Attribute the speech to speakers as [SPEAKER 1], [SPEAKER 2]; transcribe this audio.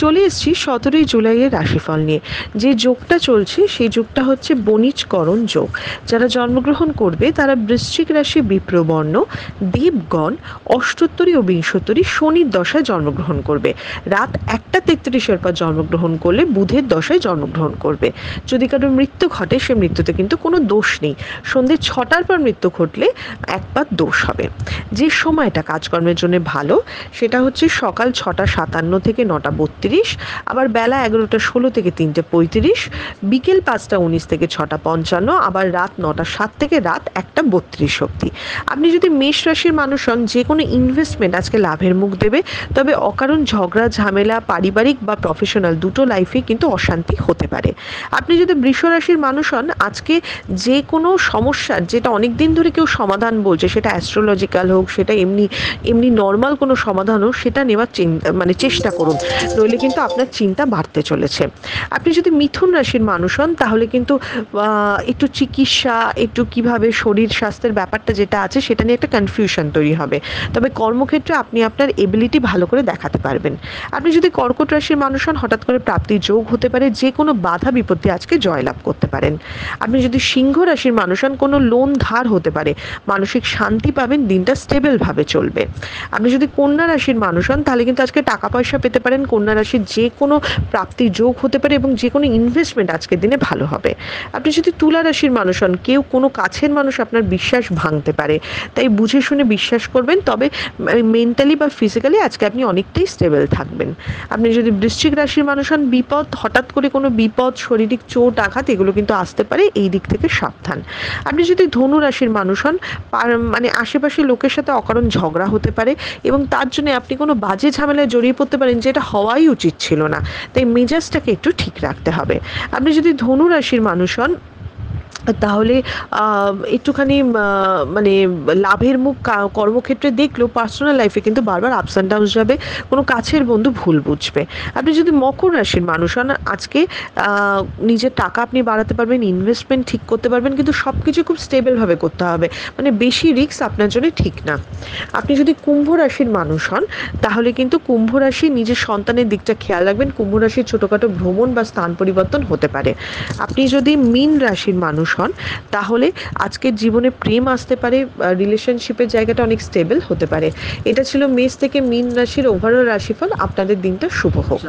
[SPEAKER 1] চলে এসেছি 17ই জুলাইয়ের রাশিফল নিয়ে। যে যোগটা চলছে সেই যোগটা হচ্ছে বণিজকরণ যোগ। যারা জন্মগ্রহণ করবে তারা বৃশ্চিক রাশি, বিপ্রবর্ণ, দেবগণ, অষ্টোত্তরী ও বিংশোত্তরী শনির দশায় জন্মগ্রহণ করবে। রাত 1:33 পর জন্মগ্রহণ করলে বুধের দশায় জন্মগ্রহণ করবে। যদি কারোর মৃত্যু ঘটে সে মৃত্যুতে কিন্তু কোনো দোষ নেই। সন্ধ্যে 6টার পর মৃত্যু ঘটলে একবার দোষ হবে। যে সময়টা কাজকর্মের জন্য ভালো সেটা হচ্ছে সকাল 6:57 থেকে 9:32, আবার বেলা 11:16 থেকে 3:35, বিকেল 5:19 থেকে 6:55, আবার রাত 9:07 থেকে রাত 1:32 অবধি। আপনি যদি মেষ রাশির মানুষ হন, যে কোনো ইনভেস্টমেন্ট আজকে লাভের মুখ দেবে, তবে অকারণ ঝগড়া ঝামেলা পারিবারিক বা প্রফেশনাল দুটো লাইফে কিন্তু অশান্তি হতে পারে। আপনি যদি বৃষ রাশির মানুষ হন, আজকে যে কোনো সমস্যার যেটা অনেক দিন ধরে কেউ সমাধান বলছে, সেটা অ্যাস্ট্রোলজিক্যাল হোক, সেটা এমনি এমনি নর্মাল কোনো সমাধান হোক, সেটা নেওয়ার চেষ্টা করুন, নইলে কিন্তু আপনার চিন্তা বাড়তে চলেছে। আপনি যদি মিথুন রাশির মানুষ হন, তাহলে কিন্তু একটু চিকিৎসা, একটু কিভাবে শরীর স্বাস্থ্যের ব্যাপারটা যেটা আছে সেটা নিয়ে একটা কনফিউশন তৈরি হবে। তবে কর্মক্ষেত্রে আপনি আপনার এবিলিটি ভালো করে দেখাতে পারবেন। আপনি যদি কর্কট রাশির মানুষ হন, হঠাৎ করে প্রাপ্তির যোগ হতে পারে, যে কোনো বাধা বিপত্তি আজকে জয়লাভ করতে পারেন। আপনি যদি সিংহ রাশির মানুষ হন, কোনো লোন ধার হতে পারে, মানসিক শান্তি পাবেন, দিনটা স্টেবলভাবে চলবে। আপনি যদি কন্যা রাশির মানুষ হন, তাহলে কিন্তু আজকে টাকা পয়সা পেতে পারেন। কন্যা রাশির যে কোনো প্রাপ্তির যোগ হতে পারে এবং যে কোনো ইনভেস্টমেন্ট আজকের দিনে ভালো হবে। আপনি যদি তুলা রাশির মানুষ হন, কেউ কোনো কাছের মানুষ আপনার বিশ্বাস ভাঙতে পারে, তাই বুঝে শুনে বিশ্বাস করবেন, তবে মেন্টালি বা ফিজিক্যালি আজকে আপনি অনেকটাই স্টেবল থাকবেন। আপনি যদি বৃশ্চিক রাশির মানুষ হন, বিপদ, হঠাৎ করে কোনো বিপদ, শারীরিক চোট আঘাত এগুলো কিন্তু আসতে পারে, এই দিক থেকে সাবধান। আপনি যদি ধনু রাশির মানুষ হন, আশেপাশের লোকের সাথে অকারণ ঝগড়া হতে পারে এবং তার জন্য আপনি কোনো বাজে ঝামেলায় জড়িয়ে পড়তে পারেন, যেটা হওয়াই উচিত ছিল না, তাই মেজাজটাকে একটু ঠিক রাখতে হবে। আপনি যদি ধনু রাশির মানুষ হন, তাহলে একটুখানি লাভের মুখ কর্মক্ষেত্রে দেখলেও পার্সোনাল লাইফে কিন্তু বারবার আপস অ্যান্ড ডাউনস যাবে, কোনো কাছের বন্ধু ভুল বুঝবে। আপনি যদি মকর রাশির মানুষ হন, আজকে নিজের টাকা আপনি বাড়াতে পারবেন, ইনভেস্টমেন্ট ঠিক করতে পারবেন, কিন্তু সব কিছু খুব স্টেবলভাবে করতে হবে, বেশি রিস্ক আপনার জন্য ঠিক না। আপনি যদি কুম্ভ রাশির মানুষ হন, তাহলে কিন্তু কুম্ভ রাশি নিজের সন্তানের দিকটা খেয়াল রাখবেন। কুম্ভ রাশির ছোটোখাটো ভ্রমণ বা স্থান পরিবর্তন হতে পারে। আপনি যদি মীন রাশির মানুষ হন, তাহলে আজকের জীবনে প্রেম আসতে পারে, রিলেশনশিপের জায়গাটা অনেক স্টেবল হতে পারে। এটা ছিল মেষ থেকে মীন রাশির ওভারঅল রাশিফল। আপনাদের দিনটা শুভ হোক।